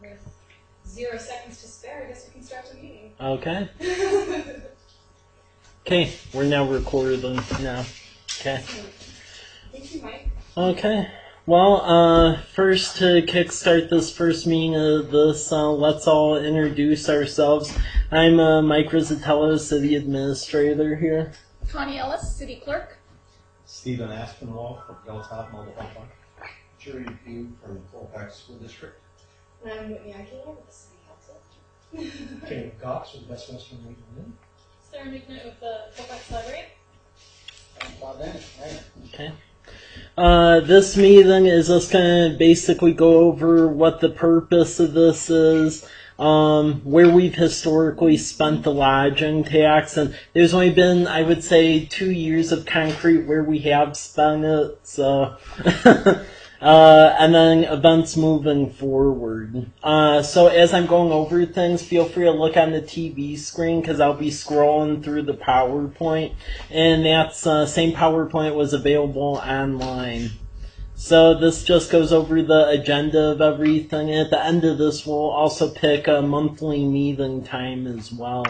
With 0 seconds to spare, I guess we can start the meeting. Okay. Okay, we're now recording now. Okay. Thank you, Mike. Okay. Well, first to kickstart this first meeting of this, let's all introduce ourselves. I'm Mike Rizzatello, City Administrator here. Connie Ellis, City Clerk. Stephen Aspinwall from Hilltop Mobile Home Park. Jerry Pugh from the Colfax School District. And I'm Whitney Ike with the City Council. Caleb Cox with Best Western Regional Inn. Sarah McNutt with the Colfax Library. And Bob Bennett, Mayor. Okay. This meeting is just going to basically go over what the purpose of this is, where we've historically spent the lodging tax, and there's only been, I would say, 2 years of concrete where we have spent it, so, and then events moving forward. So as I'm going over things, feel free to look on the TV screen because I'll be scrolling through the PowerPoint, and that's same PowerPoint was available online. So this just goes over the agenda of everything, and at the end of this we'll also pick a monthly meeting time as well.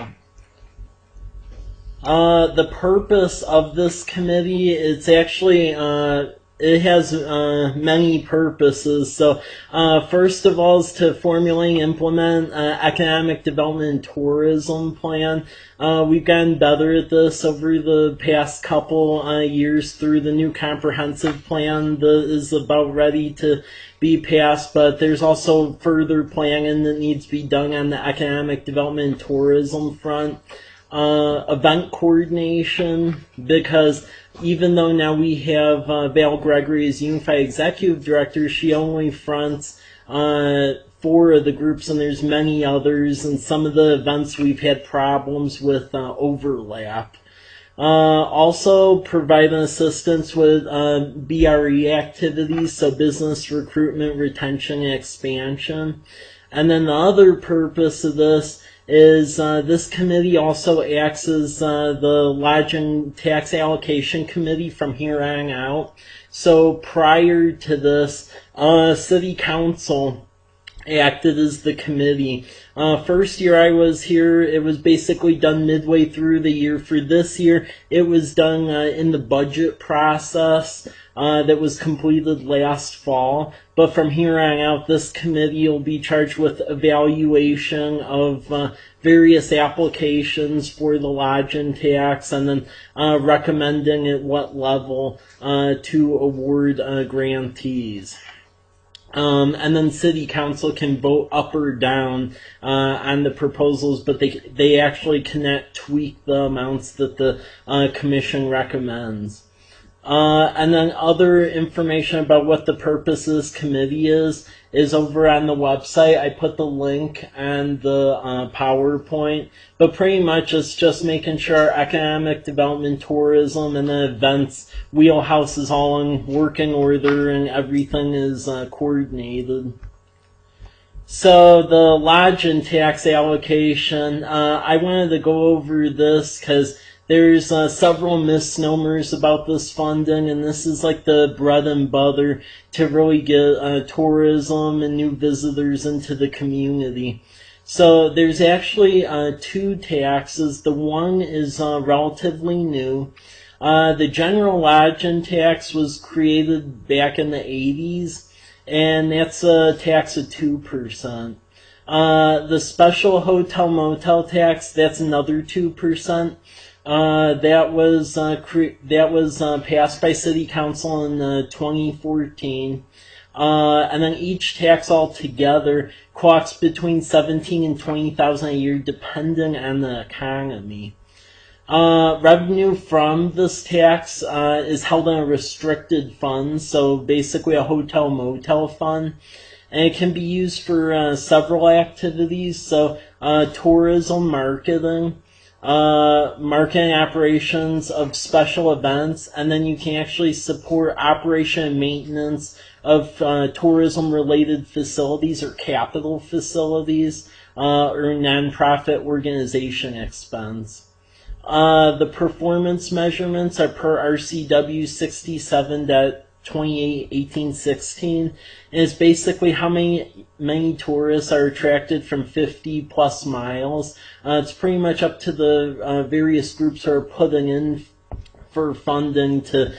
The purpose of this committee, it's actually it has many purposes. So first of all is to formulate and implement economic development and tourism plan. We've gotten better at this over the past couple years through the new comprehensive plan that is about ready to be passed, but there's also further planning that needs to be done on the economic development and tourism front. Event coordination, because even though now we have Val Gregory as Unified Executive Director, she only fronts 4 of the groups, and there's many others, and some of the events we've had problems with overlap. Also providing assistance with BRE activities, so business recruitment, retention, and expansion. And then the other purpose of this is this committee also acts as the Lodging Tax Allocation Committee from here on out. So prior to this, City Council acted as the committee. First year I was here, it was basically done midway through the year. For this year, it was done in the budget process that was completed last fall. But from here on out, this committee will be charged with evaluation of various applications for the lodging tax, and then recommending at what level to award grantees. And then City Council can vote up or down on the proposals, but they actually cannot tweak the amounts that the Commission recommends. And then other information about what the purpose of this committee is over on the website. I put the link and the PowerPoint, but pretty much it's just making sure economic development, tourism, and the events wheelhouse is all in working order and everything is coordinated. So the lodging tax allocation, I wanted to go over this because there's several misnomers about this funding, and this is like the bread and butter to really get tourism and new visitors into the community. So there's actually 2 taxes. The one is relatively new. The general lodging tax was created back in the 80s, and that's a tax of 2%. The special hotel motel tax, that's another 2%. That was passed by City Council in 2014, and then each tax altogether costs between $17,000 and $20,000 a year, depending on the economy. Revenue from this tax is held in a restricted fund, so basically a hotel motel fund, and it can be used for several activities. So tourism, marketing operations of special events, and then you can actually support operation and maintenance of tourism-related facilities or capital facilities or nonprofit organization expense. The performance measurements are per RCW 67.28.18.16, and it's basically how many many tourists are attracted from 50 plus miles. It's pretty much up to the various groups who are putting in for funding to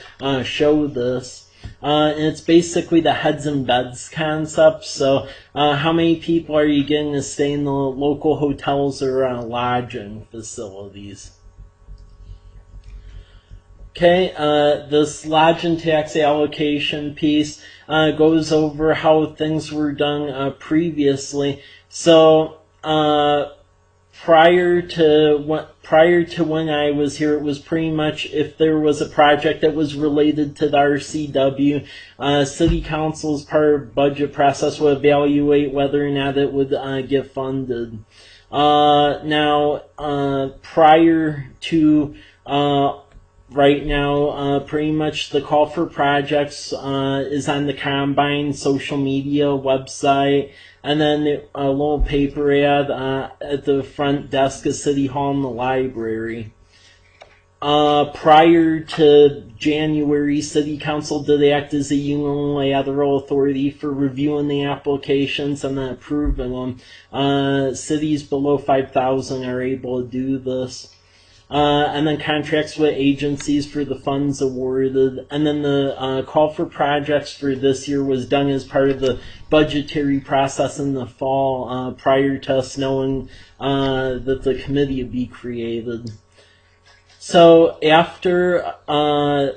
show this. And it's basically the heads and beds concept. So how many people are you getting to stay in the local hotels or lodging facilities? Okay, this lodge and tax allocation piece goes over how things were done previously. So prior to when I was here, it was pretty much if there was a project that was related to the RCW, City Council's part of budget process would evaluate whether or not it would get funded. Now, prior to right now, pretty much the call for projects is on the Combine social media website, and then a little paper ad at the front desk of City Hall and the library. Prior to January, City Council did act as a unilateral authority for reviewing the applications and then approving them. Cities below 5,000 are able to do this. And then contracts with agencies for the funds awarded. And then the call for projects for this year was done as part of the budgetary process in the fall, prior to us knowing that the committee would be created. So after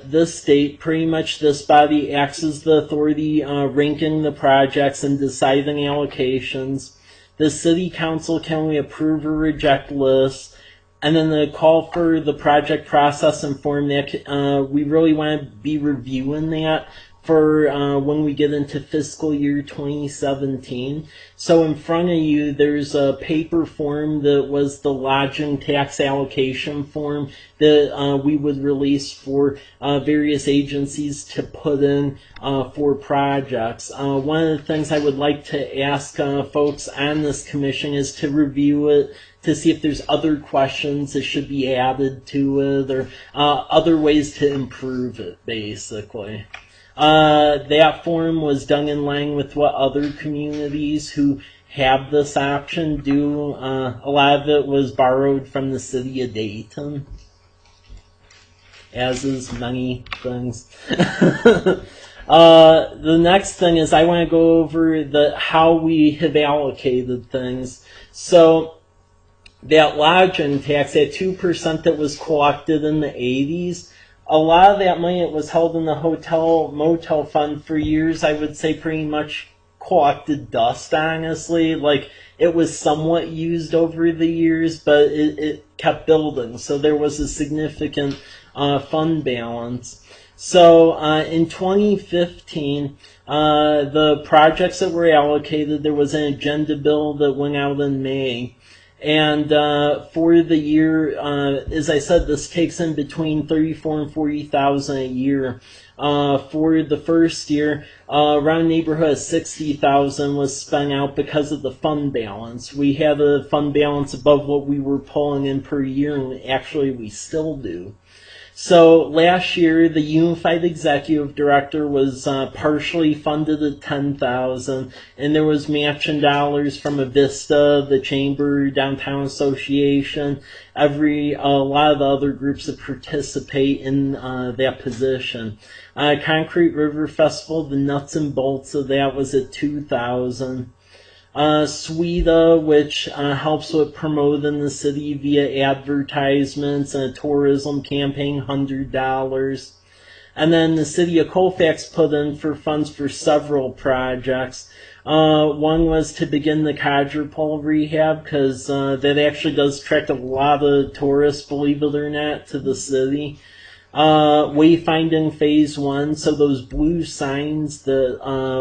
this date, pretty much this body acts as the authority ranking the projects and deciding allocations. The City Council can only approve or reject lists. And then the call for the project process and form that we really want to be reviewing that for when we get into fiscal year 2017. So in front of you, there's a paper form that was the lodging tax allocation form that we would release for various agencies to put in for projects. One of the things I would like to ask folks on this commission is to review it, to see if there's other questions that should be added to it or other ways to improve it, basically. That form was done in line with what other communities who have this option do. A lot of it was borrowed from the city of Dayton, as is many things. The next thing is I want to go over how we have allocated things. So that lodging tax, that 2% that was collected in the 80s, a lot of that money that was held in the hotel motel fund for years, I would say pretty much collected dust, honestly. Like, it was somewhat used over the years, but it kept building. So there was a significant fund balance. So in 2015, the projects that were allocated, there was an agenda bill that went out in May. And for the year, as I said, this takes in between $34,000 and $40,000 a year. For the first year, around neighborhood of $60,000 was spent out because of the fund balance. We had a fund balance above what we were pulling in per year, and actually we still do. So last year, the Unified Executive Director was partially funded at $10,000, and there was matching dollars from Avista, the Chamber, Downtown Association, a lot of the other groups that participate in that position. Concrete River Festival, the nuts and bolts of that was at $2,000. SWEDA, which helps with promoting the city via advertisements and a tourism campaign, $100. And then the city of Colfax put in for funds for several projects. One was to begin the quadrupole rehab, because that actually does attract a lot of tourists, believe it or not, to the city. Wayfinding phase 1, so those blue signs that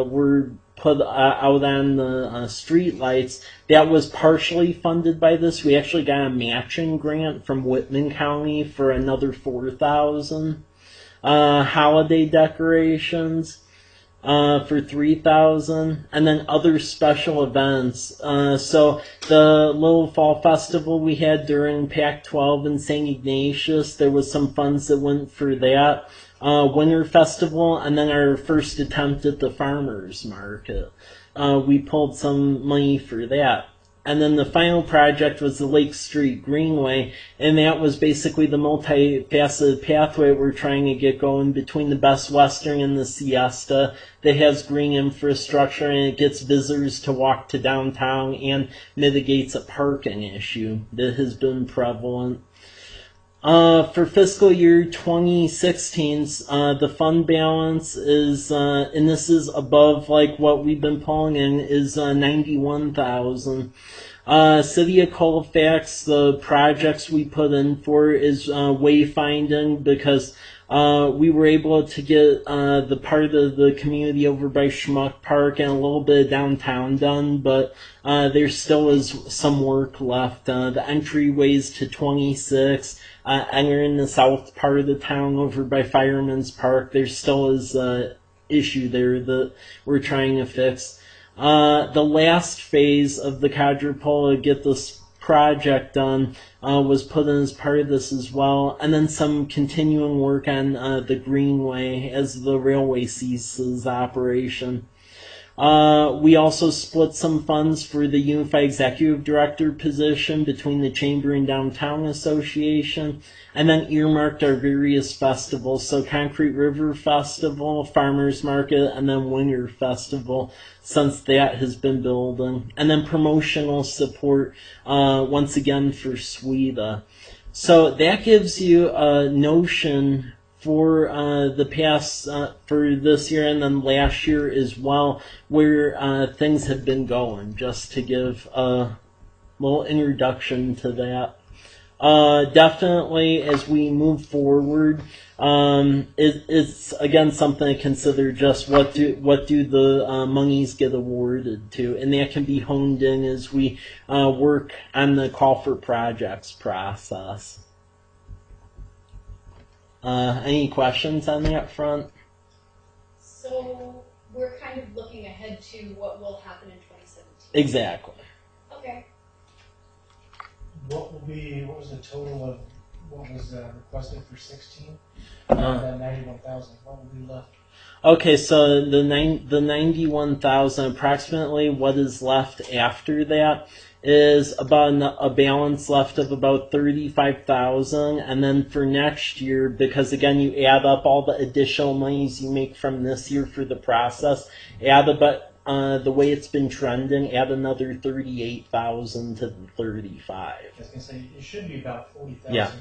were put out on the street lights, that was partially funded by this. We actually got a matching grant from Whitman County for another $4,000. Holiday decorations for $3,000, and then other special events. So the little fall festival we had during Pac-12 in St. Ignatius, there was some funds that went for that. Winter Festival, and then our first attempt at the farmers market. we pulled some money for that. And then the final project was the Lake Street Greenway, and that was basically the multifaceted pathway we're trying to get going between the Best Western and the Siesta that has green infrastructure, and it gets visitors to walk to downtown and mitigates a parking issue that has been prevalent. For fiscal year 2016, the fund balance is, and this is above like what we've been pulling in, is $91,000. City of Colfax, the projects we put in for is wayfinding, because we were able to get the part of the community over by Schmuck Park and a little bit of downtown done, but there still is some work left. The entryways to 26, entering the south part of the town over by Fireman's Park, there still is an issue there that we're trying to fix. The last phase of the quadruple to get this project done was put in as part of this as well, and then some continuing work on the Greenway as the railway ceases operation. We also split some funds for the Unified Executive Director position between the Chamber and Downtown Association, and then earmarked our various festivals, so Concrete River Festival, Farmers Market, and then Winter Festival, since that has been building. And then promotional support, once again, for Sweda. So that gives you a notion for the past, for this year and then last year as well, where things have been going, just to give a little introduction to that. Definitely, as we move forward, it's again something to consider. Just what do the monies get awarded to, and that can be honed in as we work on the call for projects process. Any questions on that front? So we're kind of looking ahead to what will happen in 2017. Exactly. Okay. What was the total of what was requested for 16? That 91,000. What will be left? Okay, so the 91,000, approximately what is left after that is about a balance left of about 35,000, and then for next year, because again you add up all the additional monies you make from this year for the process, add about the way it's been trending, add another 38,000 to the 35. I was going to say, it should be about 40,000 Yeah.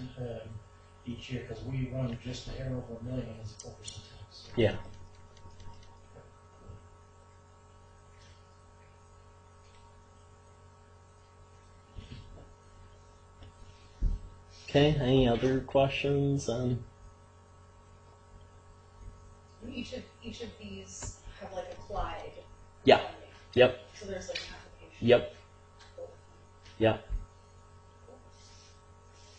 Each year, because we run just a hair over $1 million as a corporate tax. So. Yeah. Okay, any other questions? Each of these have like applied. Yeah. Funding. Yep. So there's like an application. Yep.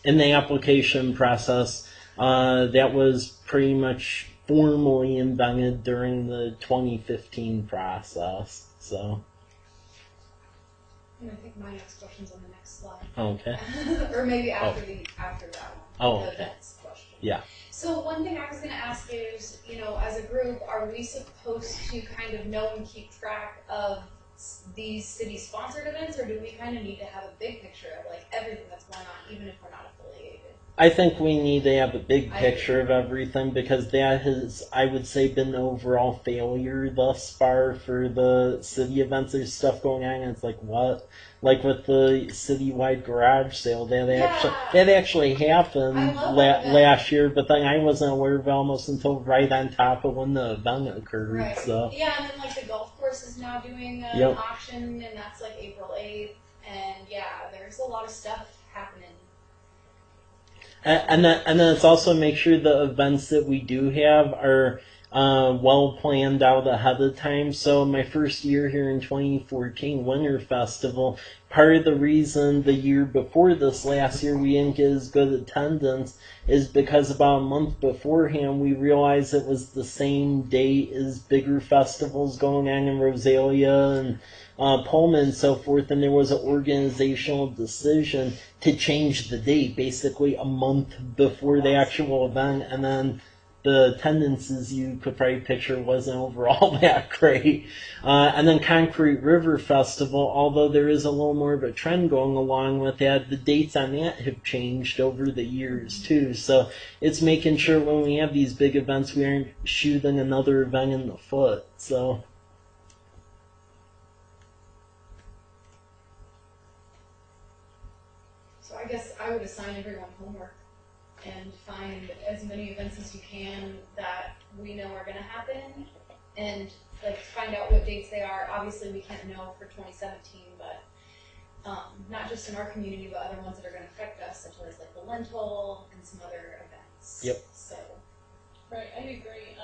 In the application process, that was pretty much formally invented during the 2015 process. So. And I think my next question's on the next slide. Okay. Or maybe after that one. Oh, The okay. next question. Yeah. So one thing I was going to ask is, as a group, are we supposed to kind of know and keep track of these city-sponsored events, or do we kind of need to have a big picture of like everything that's going on, even if we're not affiliated? I think we need to have a big picture of everything, because that has, I would say, been the overall failure thus far for the city events. There's stuff going on, and it's like, what? Like with the citywide garage sale, that actually happened last year, but then I wasn't aware of it almost until right on top of when the event occurred. Right. So. Yeah, and then like the golf course is now doing an Yep. auction, and that's like April 8th, and yeah, there's a lot of stuff happening. And then it's also make sure the events that we do have are well planned out ahead of time. So my first year here in 2014, Winter Festival, part of the reason the year before this last year we didn't get as good attendance is because about a month beforehand we realized it was the same date as bigger festivals going on in Rosalia and Pullman and so forth, and there was an organizational decision to change the date basically a month before the actual event, and then the attendances you could probably picture wasn't overall that great. And then Concrete River Festival, although there is a little more of a trend going along with that, the dates on that have changed over the years too. So it's making sure when we have these big events, we aren't shooting another event in the foot. So. So I guess I would assign everyone homework and find as many events as you can that we know are going to happen, and like find out what dates they are. Obviously, we can't know for 2017, but not just in our community, but other ones that are going to affect us, such as like the Lentil and some other events. Yep. So. Right, I agree.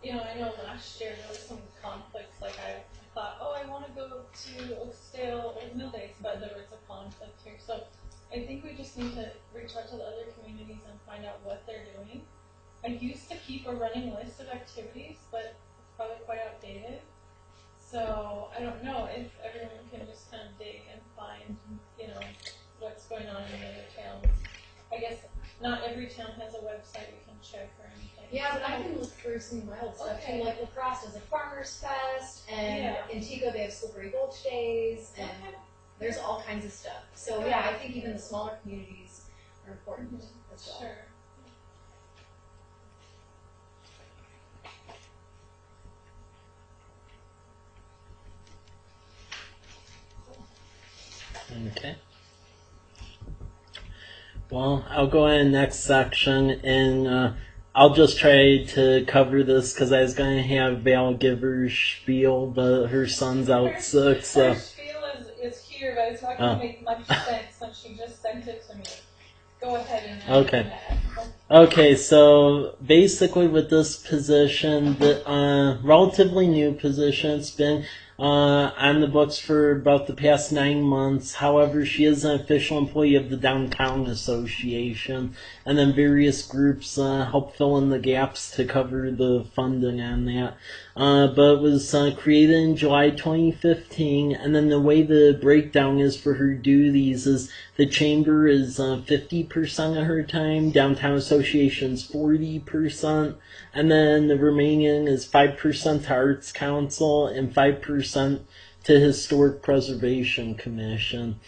I know last year there was some conflicts. Like I thought, oh, I want to go to Oakdale Old Mill Days, but there was a conflict here. So I think we just need to reach out to the other communities and find out what they're doing. I used to keep a running list of activities, but it's probably quite outdated. So I don't know if everyone can just kind of dig and find, what's going on in the other towns. I guess not every town has a website we can check or anything. Yeah, but I can look through some wild stuff too. Like Lacrosse does a Farmers Fest, and in Tico they have Slippery Gulch Days, and there's all kinds of stuff. So yeah, I think even the smaller communities are important as well. Sure. Okay. Well, I'll go in the next section, and I'll just try to cover this because I was going to have Val give her spiel, but her son's out sick, so. Her spiel is here, but it's not going to make much sense since she just sent it to me. Go ahead and Okay. Okay, so basically with this position, the relatively new position, it's been on the books for about the past 9 months. However, she is an official employee of the Downtown Association, and then various groups help fill in the gaps to cover the funding on that. But it was created in July 2015, and then the way the breakdown is for her duties is the chamber is 50% of her time, Downtown Association's 40%, and then the remaining is 5% to Arts Council and 5% to Historic Preservation Commission.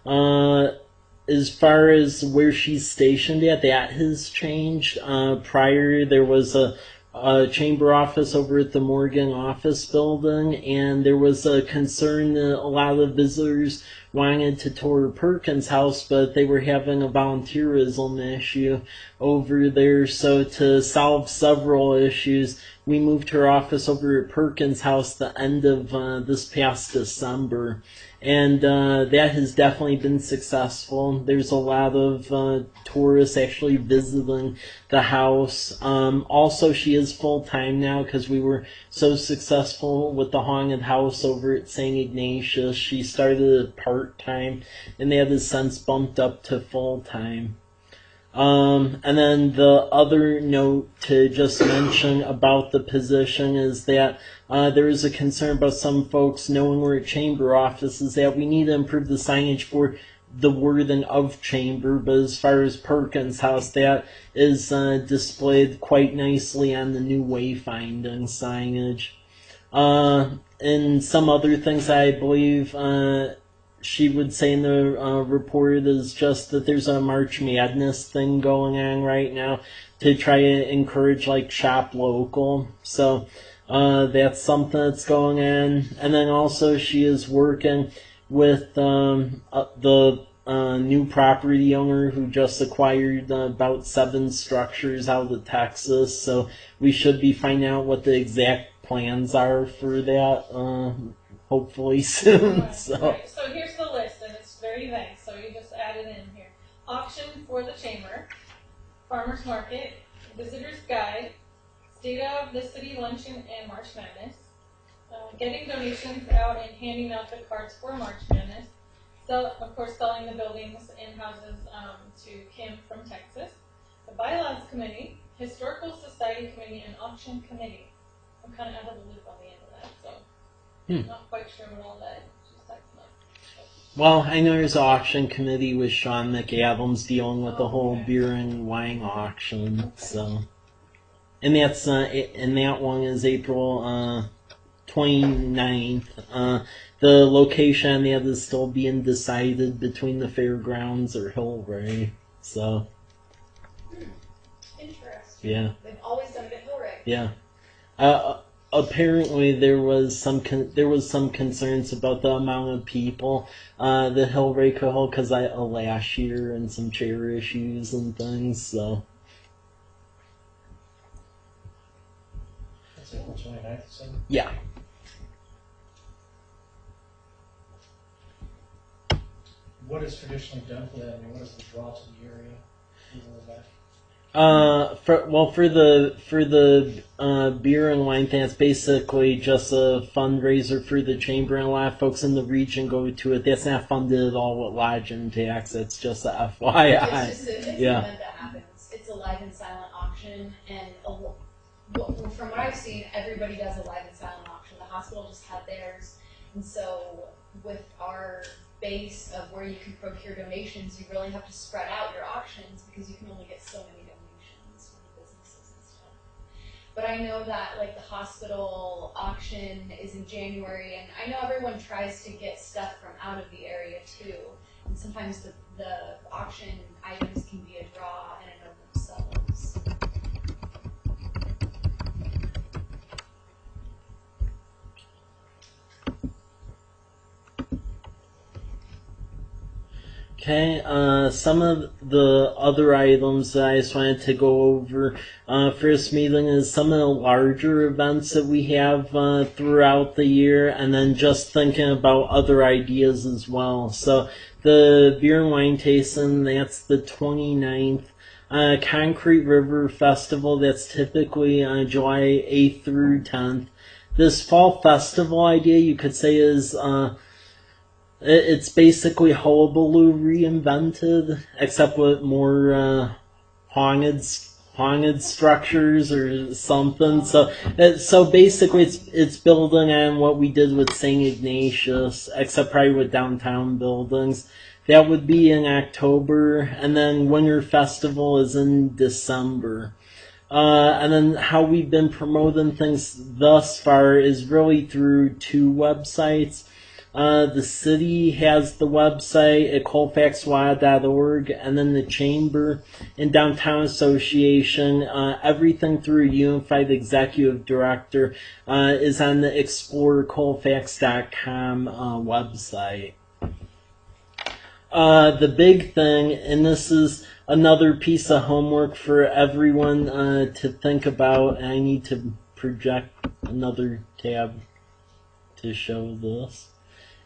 As far as where she's stationed at, that has changed. Prior, there was a chamber office over at the Morgan office building, and there was a concern that a lot of visitors wanted to tour Perkins' house, but they were having a volunteerism issue over there. So to solve several issues, we moved her office over at Perkins' house the end of this past December. And that has definitely been successful. There's a lot of tourists actually visiting the house. Also, she is full-time now because we were so successful with the haunted house over at St. Ignatius. She started part-time, and that has since bumped up to full-time. And then the other note to just mention about the position is that there is a concern about some folks knowing we're at chamber offices that we need to improve the signage for the wording of chamber, but as far as Perkins' house, that is displayed quite nicely on the new wayfinding signage. And some other things I believe she would say in the report is just that there's a March Madness thing going on right now to try to encourage shop local. So that's something that's going on. And then also she is working with the new property owner who just acquired about 7 structures out of Texas. So we should be finding out what the exact plans are for that hopefully soon. Right. So here's the list, and it's very vague, so you just add it in here. Auction for the chamber, farmer's market, visitor's guide, state of the city luncheon and March Madness, getting donations out and handing out the cards for March Madness, of course selling the buildings and houses to Kim from Texas, the bylaws committee, historical society committee, and auction committee. I'm kind of out of the loop on the end of that, so not quite sure what all that she's talking about. Well, I know there's an auction committee with Sean McAdams dealing with the whole beer and wine auction, so. and that's and that one is April 29th. The location on that is still being decided between the fairgrounds or Hillray. So Interesting. yeah, They've always done it at Hillray. yeah. Apparently there was some concerns about the amount of people the Hillray could hold because last year and some chair issues and things. So That's April 29th, so. yeah. What is traditionally done for that? I mean, what is the draw to the area? People are back. For the beer and wine thing, it's basically just a fundraiser for the chamber, and a lot of folks in the region go to it. That's not funded at all with lodge and tax. It's just a FYI. It's an Yeah. event that happens. It's a live and silent auction, and from what I've seen, everybody does a live and silent auction. The hospital just had theirs, and so with our base of where you can procure donations, you really have to spread out your auctions because you can only get so many donations from the businesses and stuff. But I know that like the hospital auction is in January, and I know everyone tries to get stuff from out of the area too. And sometimes the auction items can be a draw in and of themselves. Okay, some of the other items that I just wanted to go over for this meeting is some of the larger events that we have throughout the year, and then just thinking about other ideas as well. So the beer and wine tasting, that's the 29th. Concrete River Festival, that's typically July 8th through 10th. This fall festival idea, you could say, is it's basically Hullabaloo reinvented, except with more haunted structures or something. So basically, it's building on what we did with St. Ignatius, except probably with downtown buildings. That would be in October, and then Winter Festival is in December. And then how we've been promoting things thus far is really through two websites. The city has the website at colfaxwa.org, and then the Chamber and Downtown Association, everything through Unified Executive Director, is on the explorecolfax.com website. The big thing, and this is another piece of homework for everyone to think about, and I need to project another tab to show this,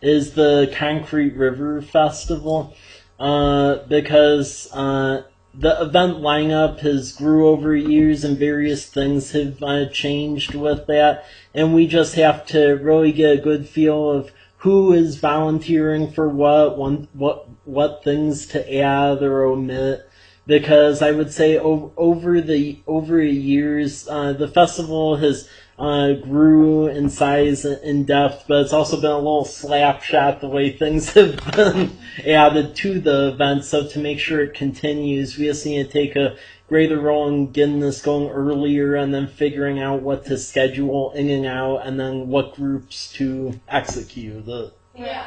is the Concrete River Festival, because the event lineup has grew over years and various things have changed with that, and we just have to really get a good feel of who is volunteering for what things to add or omit. Because I would say over years, the festival has grew in size and depth, but it's also been a little slap shot the way things have been added to the event. So to make sure it continues, we just need to take a greater role in getting this going earlier, and then figuring out what to schedule in and out, and then what groups to execute it. Yeah.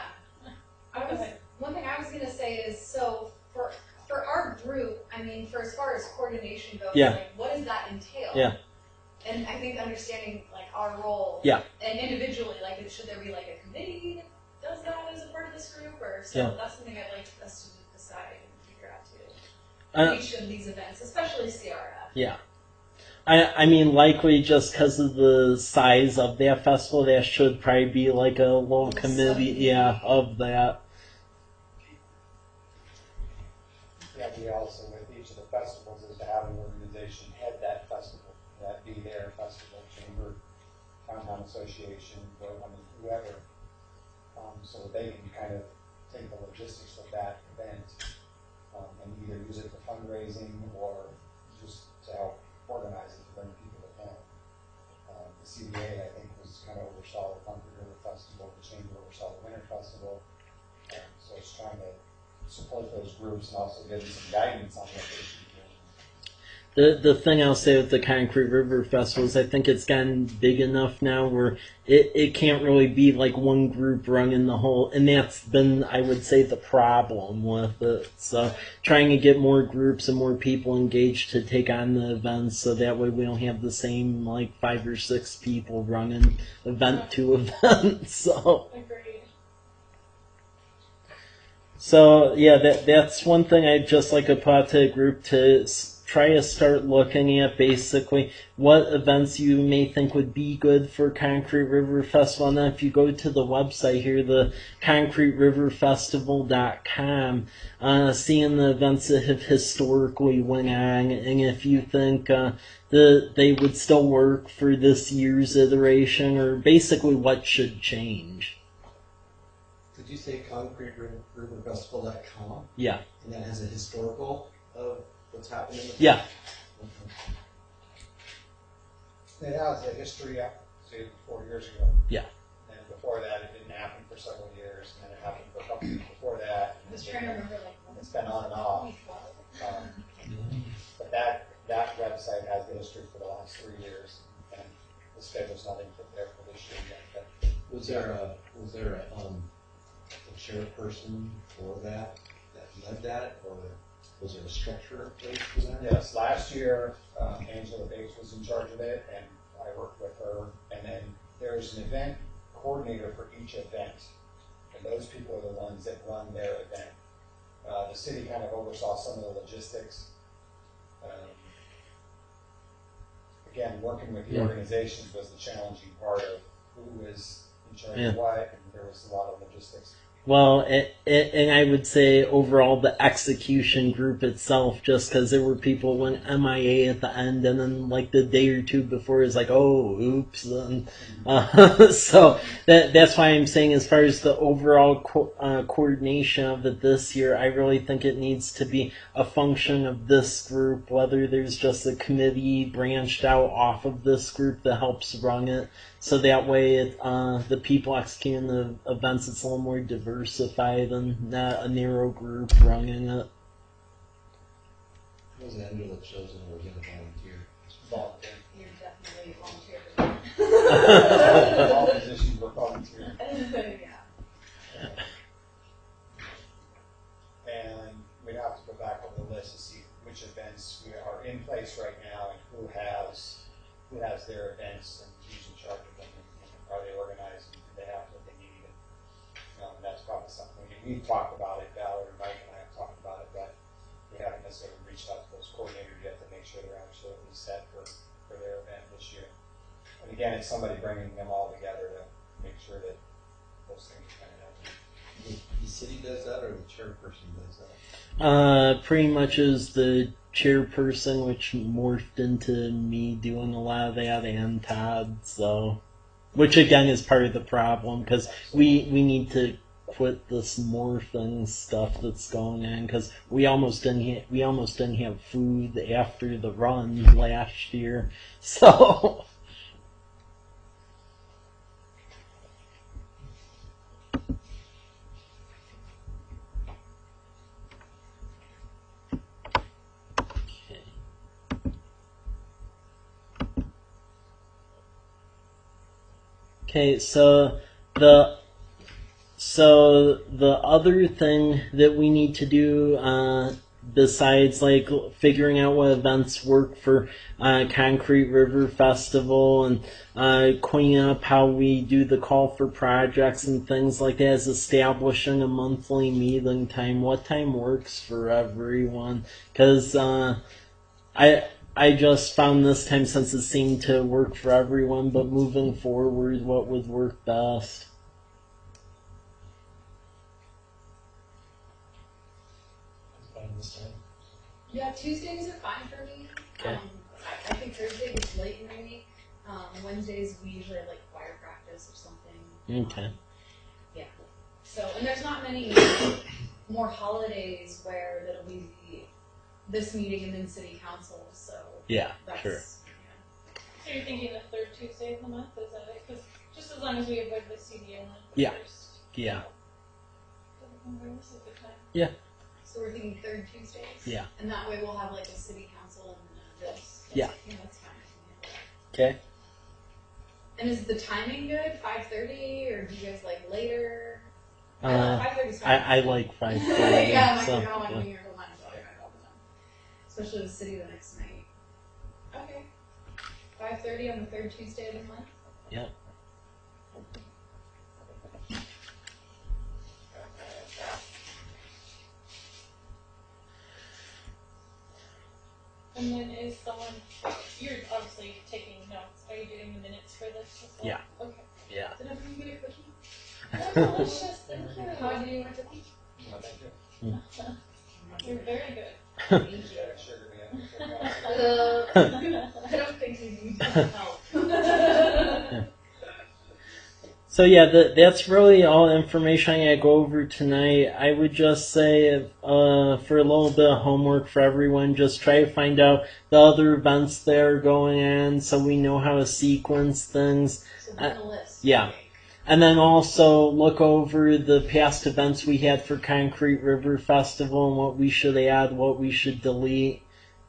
One thing I was gonna say is, so for our group, I mean, for as far as coordination goes, Yeah. like, what does that entail? Yeah. And I think understanding like our role, Yeah. and individually, like, should there be like a committee that does that as a part of this group, or so? Yeah. That's something I'd like us to decide and figure out too. Uh, Each of these events, especially CRF. Yeah. I mean, likely just because of the size of that festival, there should probably be like a little committee, yeah, of that. The idea also with each of the festivals is to have an organization head that festival, that be their festival, chamber, downtown association, whoever, so that they can kind of take the logistics of that event and either use it for fundraising or just to help organize it to bring people to town. The CBA, I think, was kind of oversaw the Concrete River Festival, the Chamber oversaw the Winter Festival, so it's trying to support those groups and also give them some guidance on what they should be doing. the thing I'll say with the Concrete River Festival is I think it's gotten big enough now where it can't really be like one group running the whole, and that's been, I would say, the problem with it. So trying to get more groups and more people engaged to take on the events, so that way we don't have the same like 5 or 6 people running event to event. So. Agreed. So yeah, that's one thing I'd just like to put out to the group to try to start looking at basically what events you may think would be good for Concrete River Festival. And then if you go to the website here, the concreteriverfestival.com, seeing the events that have historically went on, and if you think they would still work for this year's iteration, or basically what should change. Did you say concreteriverfestival.com? Yeah. And that has a historical of what's happened in the Yeah. It has a history up to 4 years ago. Yeah. And before that, it didn't happen for several years, and then it happened for a couple years before that. I was trying to remember like It's been on and off. 2012. But that website has the history for the last 3 years, and the schedule's not in there for this year yet. But Was there a chairperson for that led that, or was there a structure in place for that? yes, last year, Angela Bates was in charge of it, and I worked with her. And then there's an event coordinator for each event, and those people are the ones that run their event. The city kind of oversaw some of the logistics. Again, working with the organizations was the challenging part of who was in charge of what, and there was a lot of logistics. Well, and I would say overall the execution group itself, just because there were people who went MIA at the end, and then like the day or two before it's like, oh, oops. And, so that's why I'm saying as far as the overall coordination of it this year, I really think it needs to be a function of this group, whether there's just a committee branched out off of this group that helps run it. So that way, the people executing the events, it's a little more diversified and not a narrow group running it. Was Angela chosen, or was it a volunteer? Volunteer. You're definitely volunteer. All positions were volunteer. Yeah. And we'd have to go back over the list to see which events we are in place right now and who has their events and who's in charge of them, and are they organized, and do they have what they need. And that's probably something we've talked about it. Valerie, Mike, and I have talked about it, but we haven't necessarily reached out to those coordinators yet to make sure they're absolutely set for their event this year. And again, it's somebody bringing them all together to make sure that those things are kind of happening. The city does that, or the chairperson does that? Pretty much is the chairperson, which morphed into me doing a lot of that, and Todd. So, which again is part of the problem, because we need to quit this morphing stuff that's going on, because we almost didn't have food after the run last year. So. Okay, so the other thing that we need to do, besides like figuring out what events work for Concrete River Festival and cleaning up how we do the call for projects and things like that, is establishing a monthly meeting time. What time works for everyone? Because I just found this time, since it seemed to work for everyone, but moving forward, what would work best? Fine this time. Yeah, Tuesdays are fine for me. Okay. I think Thursday is late in the week. Wednesdays we usually have like choir practice or something. Okay. Yeah. So, and there's not many more holidays where it'll be this meeting and then city council. So Yeah, that's, sure. So you're thinking the third Tuesday of the month, is that it? Because just as long as we avoid the CDL on the Yeah. first. Yeah. This is a good time. So we're thinking third Tuesdays. Yeah. And that way we'll have like a city council and the Yeah. Yeah, that's fine. Okay. And is the timing good? 5:30, or do you guys like later? I Uh, like 5:30 is fine. I like 5:30. Yeah, I'm like, so, I don't want yeah. to be here till 9 o'clock. Especially the city the next night. Okay. 5:30 on the third Tuesday of the month. Yep. And then is someone, you're obviously taking notes. Are you doing the minutes for this as well? Yeah. Okay. Yeah. Did everyone get a cookie? Oh, delicious. Thank you. How do you want a cookie? You're very good. Thank you. Sugar me up. I don't think you need help. So yeah, that's really all the information I gotta go over tonight. I would just say, for a little bit of homework for everyone, just try to find out the other events that are going on, so we know how to sequence things. So bring a list. Yeah. And then also look over the past events we had for Concrete River Festival and what we should add, what we should delete,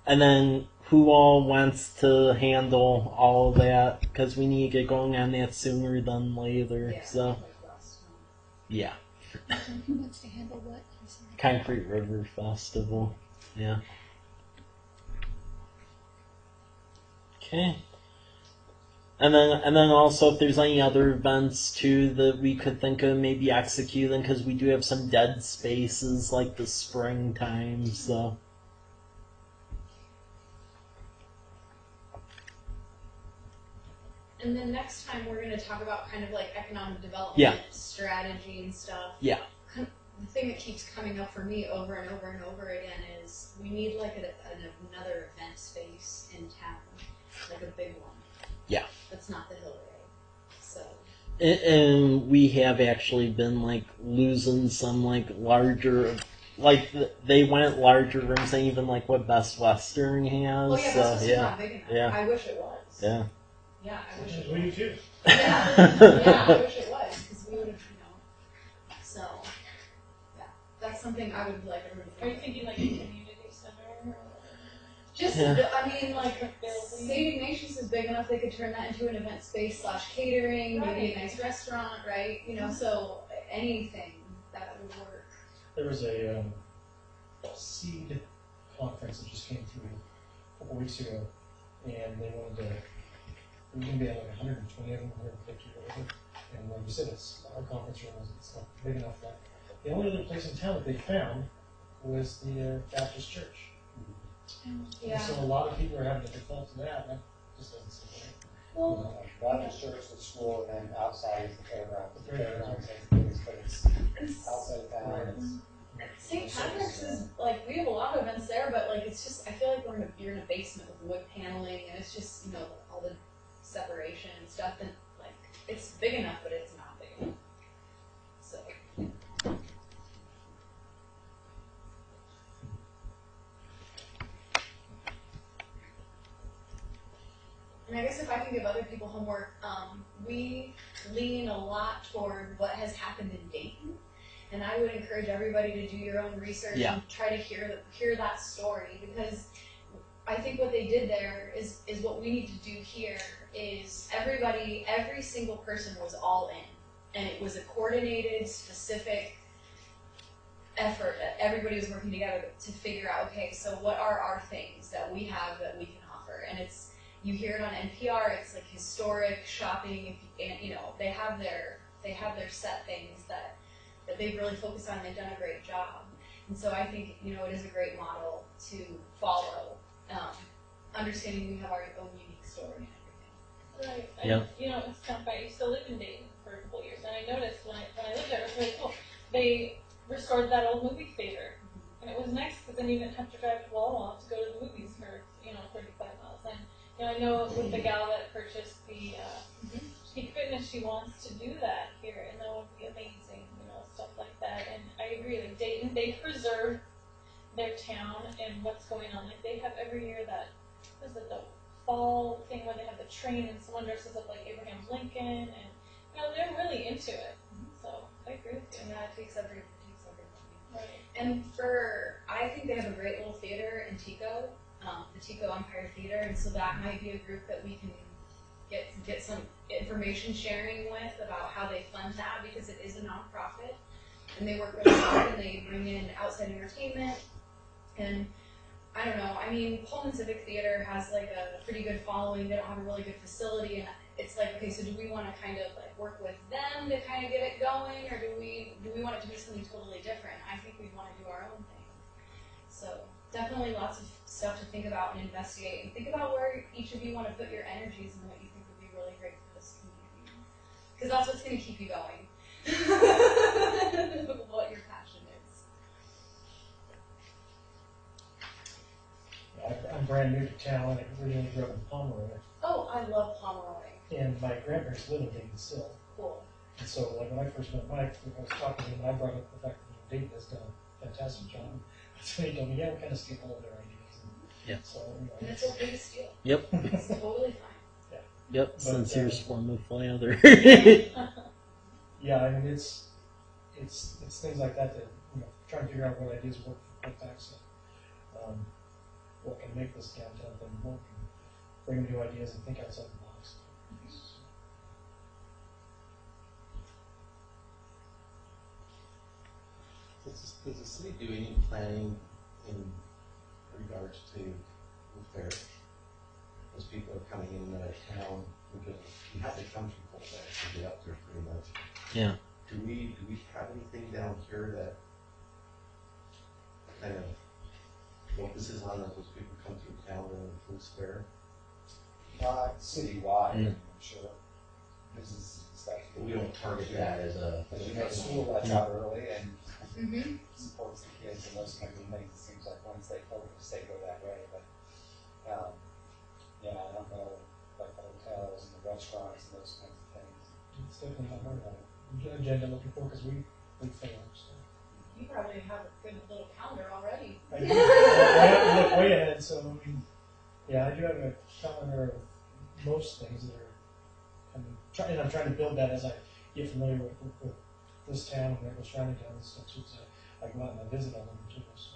and then who all wants to handle all of that, because we need to get going on that sooner than later. Yeah. So, yeah. Who wants to handle what? I'm sorry. Concrete River Festival. Yeah. Okay. And then also if there's any other events too that we could think of maybe executing, because we do have some dead spaces like the springtime, so. And then next time we're going to talk about kind of like economic development Yeah. strategy and stuff. Yeah. The thing that keeps coming up for me over and over and over again is we need like another event space in town, like a big one. Yeah. That's not the Hillary. So. And we have actually been like losing some like larger, like they went larger rooms than even like what Best Western has. Oh yeah, so, that's just yeah. not big enough. Yeah. I wish it was. Yeah. Yeah, I wish it We do was. too. Yeah, I wish it was, because we would have, So, yeah, that's something I would like everyone to Are you think. thinking like a community center? Or Just, Yeah. I mean, like, building? St. Ignatius is big enough they could turn that into an event space / catering, maybe Right. a nice restaurant, right? So anything that would work. There was a seed conference that just came through a couple weeks ago, and they wanted to. It was going to be at like 120 of them, 150 or whatever. And like you said, our conference room it's not big enough for that. The only other place in town that they found was the Baptist church. Yeah. And so a lot of people are having to default to that, and that just doesn't seem right. Well, Baptist church, the school, and then outside is the fairground. The Fairground. fairground's the biggest, but it's outside of town. Right. It's St. Patrick's is like we have a lot of events there, but like it's just I feel like you're in a basement with wood paneling, and it's just all the separation and stuff, and like it's big enough, but it's not big enough. So. And I guess if I can give other people homework, we lean a lot toward what has happened in Dayton, and I would encourage everybody to do your own research Yeah. and try to hear that story, because I think what they did there is what we need to do here is every single person was all in, and it was a coordinated, specific effort that everybody was working together to figure out, okay, so what are our things that we have that we can offer? And you hear it on NPR, it's like historic shopping, they have their set things that they've really focused on, and they've done a great job. And so I think, it is a great model to follow, understanding we have our own unique story and everything. Right. Yeah. And, it's kind of funny. I used to live in Dayton for a couple of years, and I noticed when I lived there, it was really cool. They restored that old movie theater, and it was nice because then you didn't have to drive to Wawa to go to the movies for 35 miles. And I know with the gal that purchased the Peak Fitness, she wants to do that here, and that would be amazing. Stuff like that. And I agree. Like Dayton, they preserve their town and what's going on. Like they have every year that is it the fall thing where they have the train and someone dresses up like Abraham Lincoln, and they're really into it. So I agree with you. Yeah, it takes everything. Right. And I think they have a great little theater in Tico the Tico Empire Theater, and so that might be a group that we can get some information sharing with about how they fund that, because it is a nonprofit and they work really hard and they bring in outside entertainment. And I don't know, I mean, Pullman Civic Theater has like a pretty good following. They don't have a really good facility, and it's like, okay, so do we want to kind of like work with them to kind of get it going, or do we want it to be something totally different? I think we'd want to do our own thing. So definitely lots of stuff to think about and investigate, and think about where each of you want to put your energies and what you think would be really great for this community, because that's what's going to keep you going. What your passion is. I'm brand new to town. I originally grew up in Pomeroy, Oh, I love Pomeroy. and my grandparents live in Dayton still. Cool. And so, like, when I first met Mike, I was talking to him, and I brought up the fact that Dayton has done a fantastic job. So he told me, yeah, we kind of steal all of their ideas. And Yeah. So, And it's okay to steal. Yep. It's totally fine. Yep. Sincere form of flather. yeah, I mean, it's things like that trying to figure out what ideas work for Colfax, what can make this downtown thing work, and bring new ideas and think outside the box. Does the city do any planning in regards to the fair? As people are coming in and out of town, because you have to come from Colfax to get up there pretty much. Yeah. Do we have anything down here that kind of focuses on those people come through town and includes fair? Citywide, Mm. I'm sure. Businesses and stuff. But we don't target that as a. As you know, school lets out early and Mm-hmm. supports the kids and those kinds of things. It seems like once they focus, they go that way. But yeah, I don't know, like the hotels and the restaurants and those kinds of things. It's definitely not hard on it. Agenda looking for, because we fail. So. You probably have a good little calendar already. I do. I have to look way ahead, so I mean, yeah, I do have a calendar of most things that are. And I'm trying to build that as I get familiar with this town and the surrounding towns and stuff. So I go out and I visit all of them too. So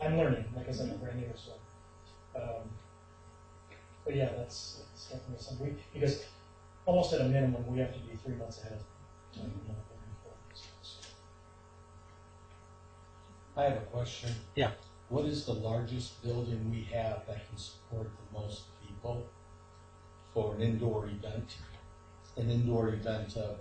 I'm learning. Like I said, I'm brand new, so. But yeah, that's definitely something because almost at a minimum we have to be 3 months ahead. To know what we're looking for. So. I have a question. Yeah. What is the largest building we have that can support the most people for an indoor event? An indoor event of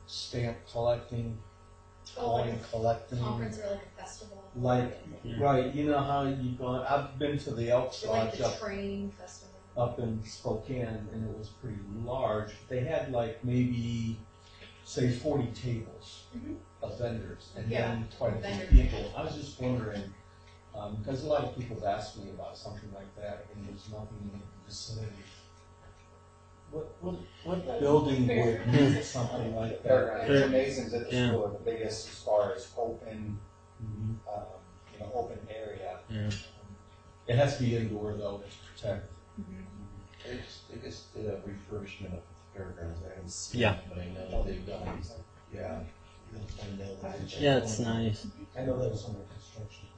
stamp collecting, coin collecting. Conference or like a festival. Right, you know how you go, I've been to the Elks Or like Lodge the up train festival. up in Spokane, and it was pretty large. They had like maybe, say, 40 tables Mhm. of vendors, and Yeah, then quite a vendor few people. I was just wondering, because a lot of people have asked me about something like that, and there's nothing in the vicinity. What building would need something like that? Fairgrounds, Masons at the Yeah. school are the biggest as far as open, Mhm. open area. Yeah. It has to be indoor though, to protect. They just did a refurbishment of the fairgrounds. I haven't seen Yeah. it, but I know they've done, yeah. Yeah, it's nice. I know that was under construction.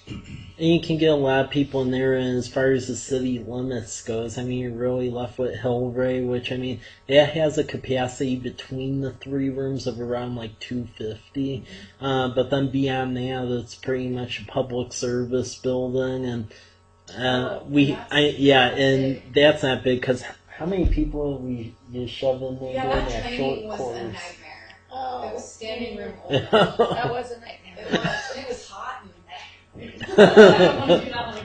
And you can get a lot of people in there, and as far as the city limits goes, I mean, you're really left with Hillray, which, I mean, it has a capacity between the 3 rooms of around like 250. But then beyond that, it's pretty much a public service building, and and that's not big, because how many people you shove in there Yeah, during that that training short was a course? nightmare. Oh, It was standing room only. that was a nightmare. It was, and it was hot and I don't want to do that one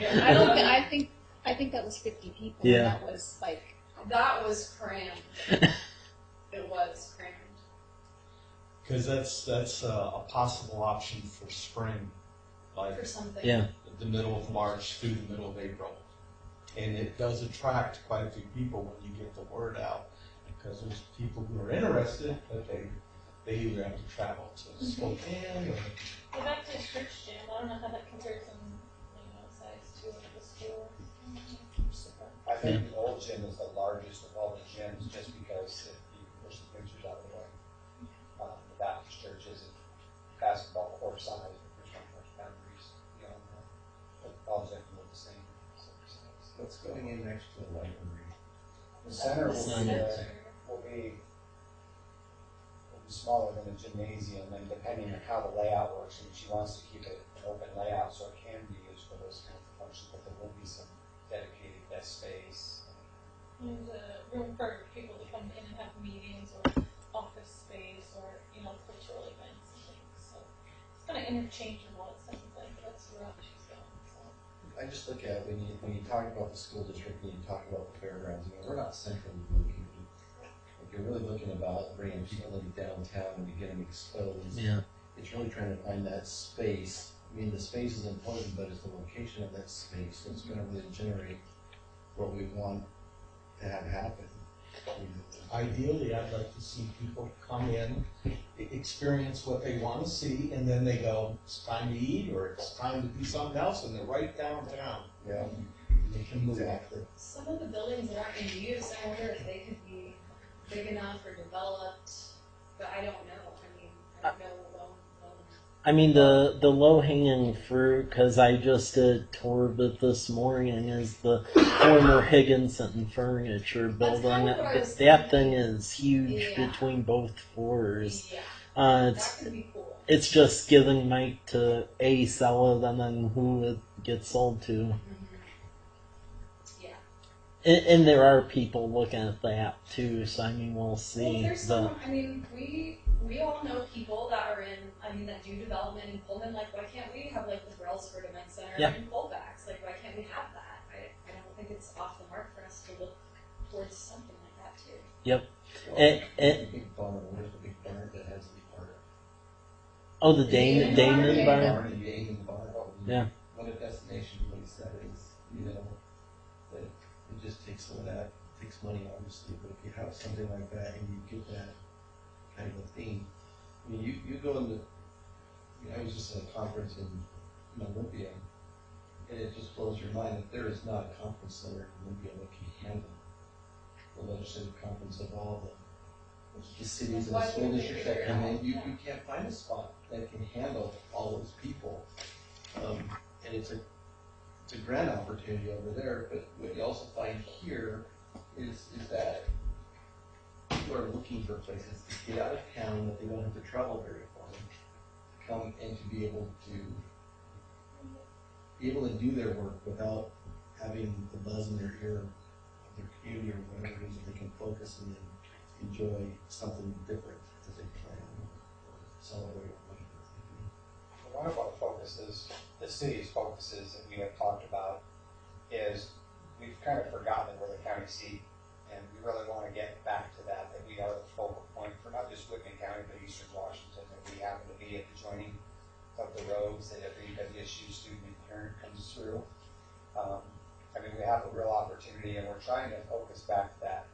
again. I think that was 50 people. Yeah. And that was like, That was crammed. It was crammed. Because that's a possible option for spring, like For something. Yeah. the middle of March through the middle of April. And it does attract quite a few people when you get the word out, because there's people who are interested, but they either have to travel to Spokane or. Go back to church gym. I don't know how that compares in size to the school. I think the old gym is the largest of all the gyms, just because if you push the pictures out of the way. basketball court size, but there's not much boundaries beyond that. But all of them look the same. What's going in next to the library? The center Center. will be smaller than a gymnasium, and depending on how the layout works, and she wants to keep it an open layout so it can be used for those kinds of functions, but there will be some dedicated desk space. And room for people to come in and have meetings or office space or, cultural events and things. So it's kind of interchangeable, it sounds like. That's where she's going. So. I just look at when you talk about the school district and you talk about the fairgrounds, we're not centrally located. Like you're really looking about bringing people into downtown and to get them exposed. Yeah. It's really trying to find that space. I mean, the space is important, but it's the location of that space that's going to really generate what we want to have happen. Ideally, I'd like to see people come in, experience what they want to see, and then they go, it's time to eat, or it's time to do something else, and they're right downtown. Yeah. They can move. Exactly. Some of the buildings that aren't in use, I wonder if they could be big enough or developed, but I don't know. I mean, I don't know. I mean, the low hanging fruit, because I just did a tour of it this morning, is the former Higginson Furniture That's Building. kind of what I was That thinking. thing is huge Yeah. between both floors. Yeah, that It's could be cool. it's just giving Mike to sell it and then who it gets sold to. Mm-hmm. Yeah. And there are people looking at that too, so I mean, we'll see. Well, there's some. I mean, we all know people that are in. I mean, that do development in Pullman. Like, why can't we have like the Brailsford Event Center Yeah. in Colfax? Like, why can't we have that? I don't think it's off the mark for us to look towards something like that too. And- Big barn, where's the big barn that has the barn? Oh, the Damon Damon Bar? Bar? The Damon barn. Yeah. What a destination place that is, that it just takes some of that, takes money obviously, but if you have something like that and you get that kind of a theme, I mean, you go into, I was just at a conference in Olympia, and it just blows your mind that there is not a conference center in Olympia that can handle the legislative conference of all the cities and the school districts that come in. You can't find a spot that can handle all those people. And it's a grand opportunity over there, but what you also find here is that people are looking for places to get out of town that they don't have to travel very far, to come and to be able to do their work without having the buzz in their ear of their community or whatever it is, that they can focus and enjoy something different that they plan or celebrate or whatever. One of our focuses, the city's focuses that we have talked about, is we've kind of forgotten that we're the county seat, and we really want to get back to that we are the focal point for not just Whitman County, but Eastern Washington, that we happen to be at the joining of the roads, that every WSU student and parent comes through. I mean, we have a real opportunity, and we're trying to focus back to that.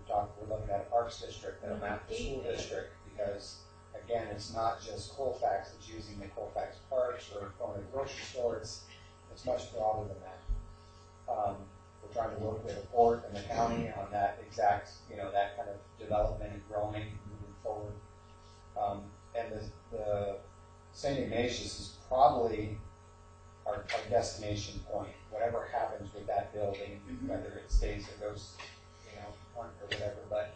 We're looking at a parks district and a map school district, because again, it's not just Colfax that's using the Colfax parks or going to the grocery store. It's much broader than that. We're trying to work with the port and the county on that exact, that kind of development and growing, moving forward. And the St. Ignatius is probably our destination point. Whatever happens with that building, whether it stays or goes, or whatever, but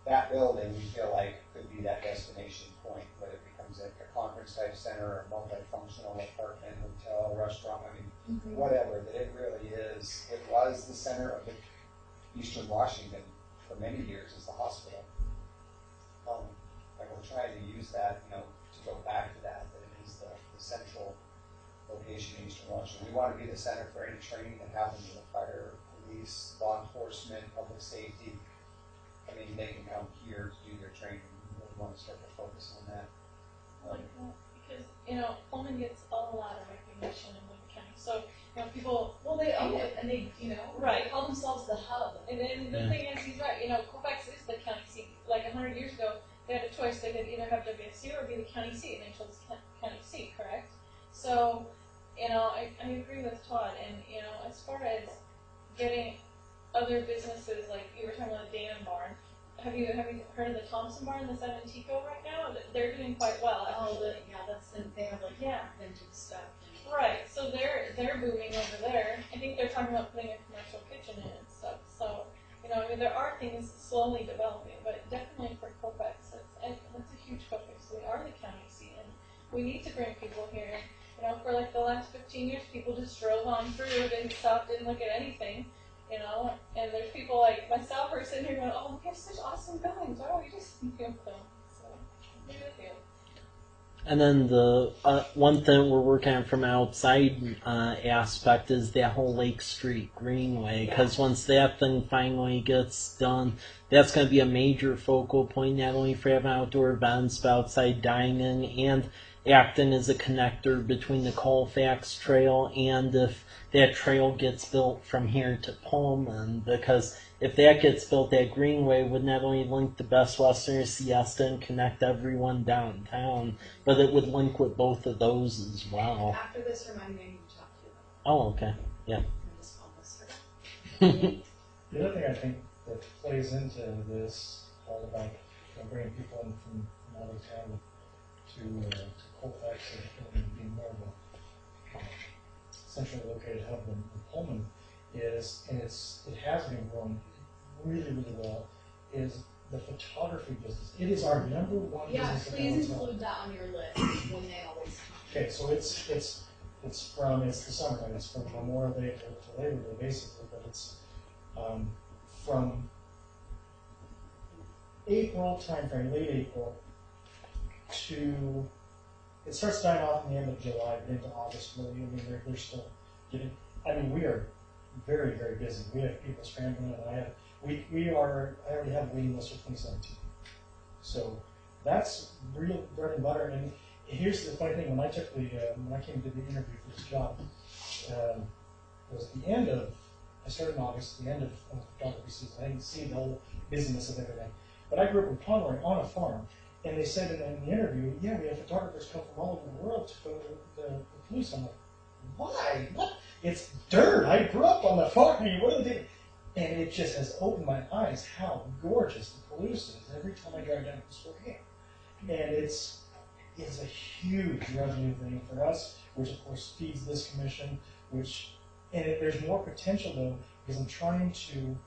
that building we feel like could be that destination point, whether it becomes a conference type center or multifunctional apartment, hotel, restaurant, whatever, that it really is. It was the center of Eastern Washington for many years as the hospital. And we're trying to use that, to go back to that it is the central location in Eastern Washington. We want to be the center for any training that happens in the fire, police, law enforcement, public safety. I mean, they can come here to do their training. We really want to start to focus on that. Because, Pullman gets a lot of recognition in Wood County. So, people. Well, they own it, and they, Right. they call themselves the hub. And then the thing is, he's right. Colfax is the county seat. Like 100 years ago, they had a choice. They could either have WSU or be the county seat, and they chose county seat, correct? So, I agree with Todd. And, as far as getting other businesses, like you were talking about the Damon Barn, have you heard of the Thompson Bar and the Seven Tico right now? They're doing quite well. Actually. They have like Yeah. vintage stuff. Right, so they're booming over there. I think they're talking about putting a commercial kitchen in and stuff. So, you know, I mean, there are things slowly developing, but definitely for Colfax, that's a huge focus. We are the county seat, and we need to bring people here. You know, for like the last 15 years, people just drove on through, didn't stop, didn't look at anything. You know, and there's people like myself who are sitting here going, "Oh, we have such awesome buildings. Why don't we just film them?" So, maybe the field. And then the one thing we're working on from an outside aspect is that whole Lake Street Greenway. Because once that thing finally gets done, that's going to be a major focal point, not only for having outdoor events, but outside dining, and acting as a connector between the Colfax Trail and if that trail gets built from here to Pullman. Because if that gets built, that greenway would not only link the Best Western Siesta and connect everyone downtown, but it would link with both of those as well. After this, remind me I need to talk to you about Oh, okay. Yeah. it. I just almost forgot. The other thing I think that plays into this, all about bringing people in from out of town to Colfax and being more of a centrally located hub in Pullman is, and it has been growing really, really well, is the photography business. It is our number one Yeah, business. please include that on your list when they always come. Okay, so it's the summertime. It's from Memorial Day to Labor Day, basically, but it's from April timeframe, late April, to it starts dying off in the end of July, but into August. Really, I mean, they're still getting. I mean, we are very, very busy. We have people scrambling, and I already have a waiting list for 2017. So that's real bread and butter. And here's the funny thing: when I came to the interview for this job, it was the end of. I started in August, the end of photography season. I didn't see the whole busyness of everything. But I grew up in Conroy on a farm, and they said in the interview, yeah, we have photographers come from all over the world to photo the police. I'm like, why? What? It's dirt. I grew up on the farm. What are they? And it just has opened my eyes how gorgeous the Palouse is every time I drive down to Spokane. And it's a huge revenue thing for us, which of course feeds this commission, there's more potential though, because I'm trying to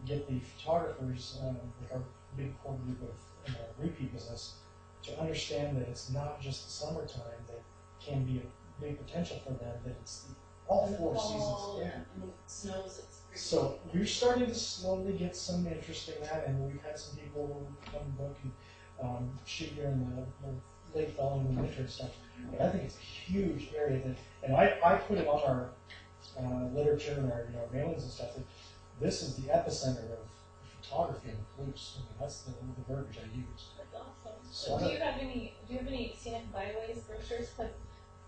get the photographers, like our big core group of repeat business, to understand that it's not just the summertime that can be a big potential for them, that it's all 4 seasons. Yeah. And it snows, it's pretty So we're starting to slowly get some interest in that, and we've had some people come book and shoot during the late fall and winter and stuff. But I think it's a huge area and I put it on our literature and our mailings and stuff that this is the epicenter of photography in the Palouse. I mean, that's the verbiage I use. That's awesome. So Do you have any scenic byways brochures? Because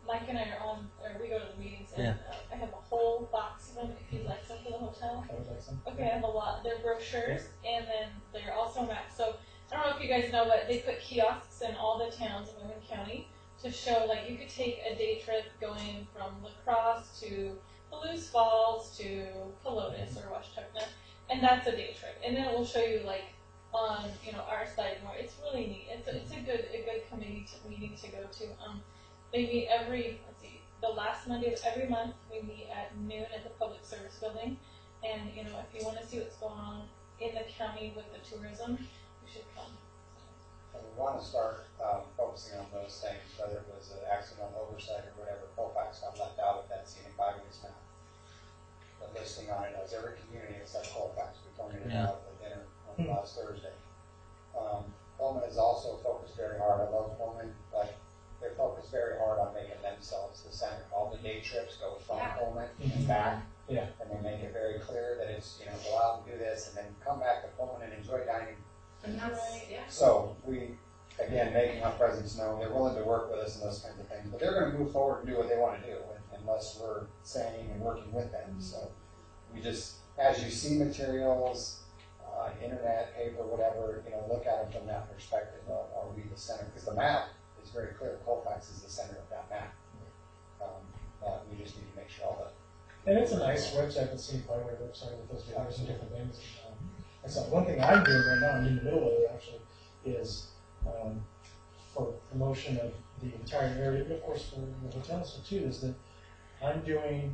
Mike and I are on, or we go to the meetings, and I have a whole box of them. If you'd like some for the hotel. I would like some. Okay, I have a lot. They're brochures, and then they're also maps. So I don't know if you guys know, but they put kiosks in all the towns in Wayne County to show, like, you could take a day trip going from La Crosse to Palouse Falls to Pelotas or Washtuckna, and that's a day trip. And then it will show you, like, on our side more. It's really neat. It's a good committee meeting to go to. They meet the last Monday of every month. We meet at noon at the Public Service Building, and if you want to see what's going on in the county with the tourism, you should come. And we want to start focusing on those things, whether it was an accidental oversight or whatever. Colfax got left out of that scenic byways map. The listing on it knows every community except Colfax. We pointed it out at dinner on last Thursday. Pullman is also focused very hard. I love Pullman, but they're focused very hard on making themselves the center. All the day trips go from Pullman and back. Yeah. And they make it very clear that it's, go out and do this and then come back to Pullman and enjoy dining. And that's, So we, again, making our presence known, they're willing to work with us and those kinds of things, but they're going to move forward and do what they want to do unless we're saying and working with them. So we just, as you see materials, internet, paper, whatever, look at them from that perspective. Are we the center? Because the map is very clear. Colfax is the center of that map. But we just need to make sure all the. And it's a nice website, the Scenic Byway website with those videos and different things. And so one thing I'm doing right now, I'm in the middle of it actually, is for promotion of the entire area, of course for the hotels too, is that I'm doing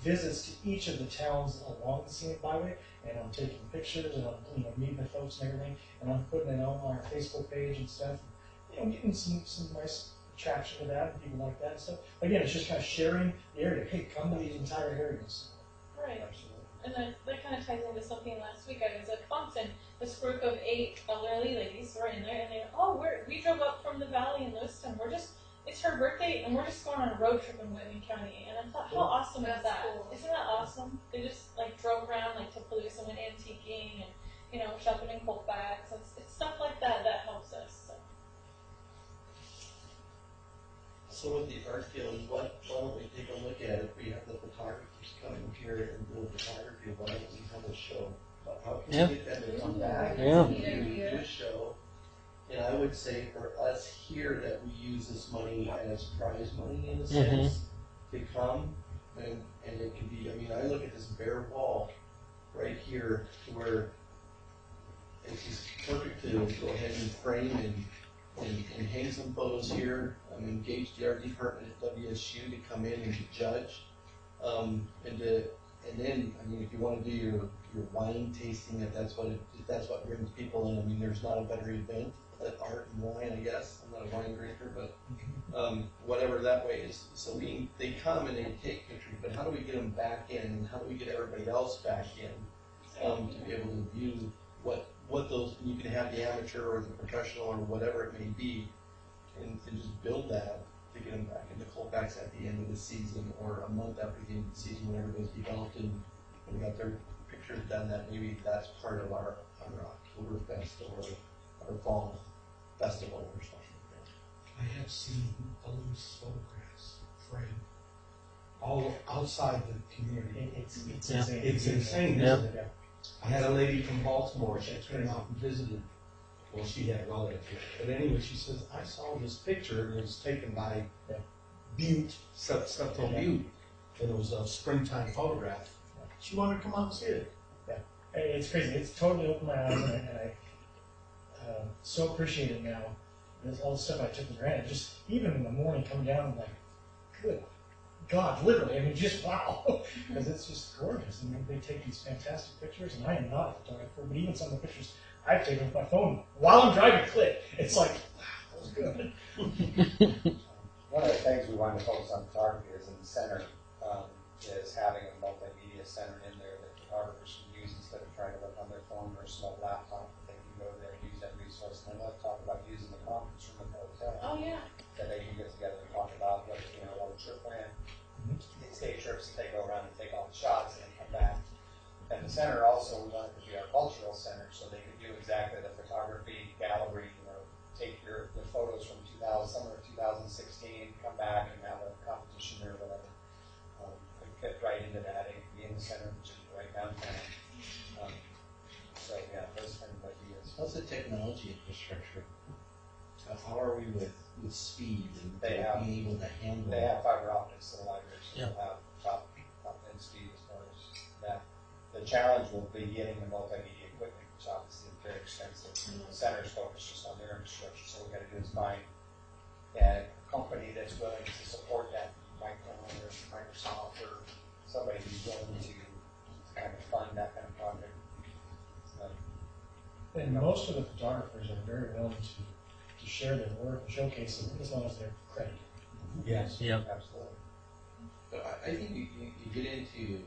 visits to each of the towns along the scenic byway, and I'm taking pictures, and I'm meeting the folks and everything, and I'm putting it on our Facebook page and stuff. Getting some nice traction with that and people like that and stuff. Again, it's just kind of sharing the area. Hey, come to these entire areas. Right. And then that kind of ties into something last week. I was at Fountain. This group of 8 elderly ladies were in there, and they we drove up from the valley in Lewiston. It's her birthday, and we're just going on a road trip in Whitman County. And I thought, how awesome is that? Cool. Isn't that awesome? They just drove around to Palouse and went antiquing and shopping in Colfax. It's stuff like that that helps us. So. So with the art field, why don't we take a look at it? We have the photographers coming here and do a photography. Why don't we have a show? How can we get them to come back Yeah. and do a show? And I would say for us here that we use this money as prize money in a sense to come and it can be. I mean, I look at this bare wall right here to where it's just perfect to go ahead and frame and hang some photos here. Engage the art department at WSU to come in and to judge, and then if you want to do your wine tasting, if that's what brings people in. There's not a better event than art and wine, I guess. I'm not a wine drinker, but whatever that way is. So they come and they take pictures, but how do we get them back in, and how do we get everybody else back in to be able to view what those, you can have the amateur or the professional or whatever it may be, and just build that to get them back into Colfax at the end of the season or a month after the end of the season when everybody's developed and we got their pictures done. That maybe that's part of our Oktoberfest or our fall festival or something like that. I have seen loose photographs framed all outside the community. It's Yeah. insane. It's insane, Yeah. isn't it? I had a lady from Baltimore, she came out and visited. Well, she had relatives here. But anyway, she says, I saw this picture, and it was taken by Butte, Septo Butte. And it was a springtime photograph. She wanted to come out and see it. It's crazy. It's totally opened my eyes, and I so appreciate it now. There's all the stuff I took for granted. Just even in the morning, coming down, good God, literally. Just wow, because it's just gorgeous. And they take these fantastic pictures. And I am not a photographer, but even some of the pictures I've taken with my phone while I'm driving, click. It's like, wow, that was good. One of the things we wanted to focus on photography is in the center, is having a multimedia center in there that photographers can use instead of trying to look on their phone or a small laptop. They can go there and use that resource. And then let's talk about using the conference room at the hotel. Oh yeah. That they can get together and talk about what a trip plan, these day trips that they go around and take all the shots and then come back. And the center also, we want it to be our cultural center, so they could do exactly the photography gallery, take the photos from summer of 2016, come back and have a competition or whatever. Could fit right into that. It could be in the center, which is right downtown. So yeah, those kind of ideas. How's the technology infrastructure? How are we with speed and They have- being able to handle? They have fiber optics in the library, so Yeah. they'll have top end speed as far as that. The challenge will be getting the multimedia equipment, which obviously is very expensive. The center's focused just on their infrastructure, so what we gotta do is find a company that's willing to support that, Microsoft or somebody who's willing to kind of fund that kind of project. So, And most of the photographers are very willing to share their work and showcase it as long as they're credited. Yes. Yep. absolutely. But I think you get into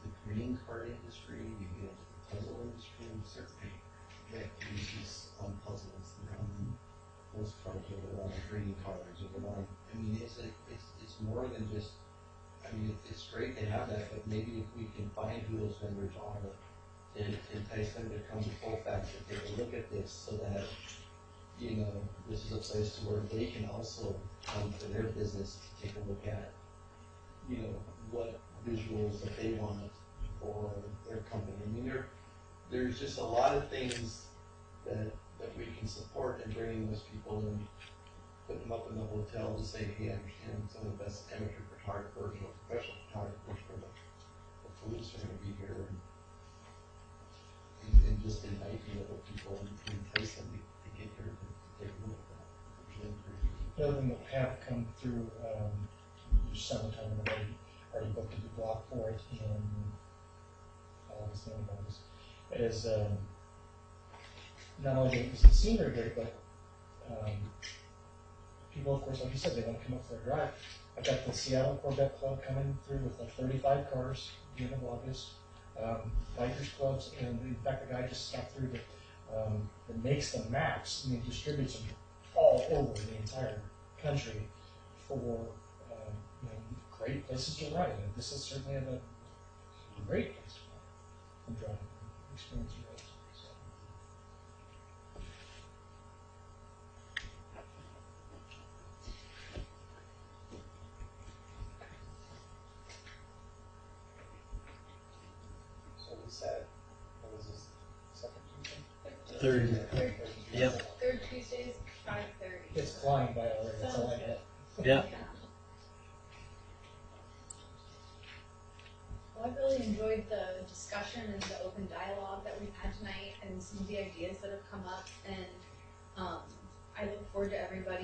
the greeting card industry, you get into the puzzle industry, certainly that uses on puzzles, those cards are on greeting cards, or on. It's more than just. It's great to have that, but maybe if we can find who those vendors are, and entice them to come to Colfax and take a look at this, so that this is a place to where they can also come for their business to take a look at, what visuals that they want for their company. There's just a lot of things that we can support in bringing those people in, put them up in the hotel to say, hey, I understand some of the best amateur photographers or professional photographers for the police are going to be here. just invite the other people and entice them to get here to take a look at that. Really pretty. The other thing that have come through, summertime, and already booked a new block for it in August, end of August, is, not only is the scenery great, but, people, of course, like you said, they want to come up for a drive. I've got the Seattle Corvette Club coming through with like 35 cars at the end of August. Bikers clubs, and in fact, the guy just stopped through that makes the maps, and he distributes them all over the entire country for great places to ride. And this is certainly a great place to ride and drive and experience roads. So. So we said, what was this, second Tuesday? Third. Yep. Third Tuesdays, 5:30. It's flying by already. That's all I know. Yeah. Well, I really enjoyed the discussion and the open dialogue that we've had tonight and some of the ideas that have come up. And I look forward to everybody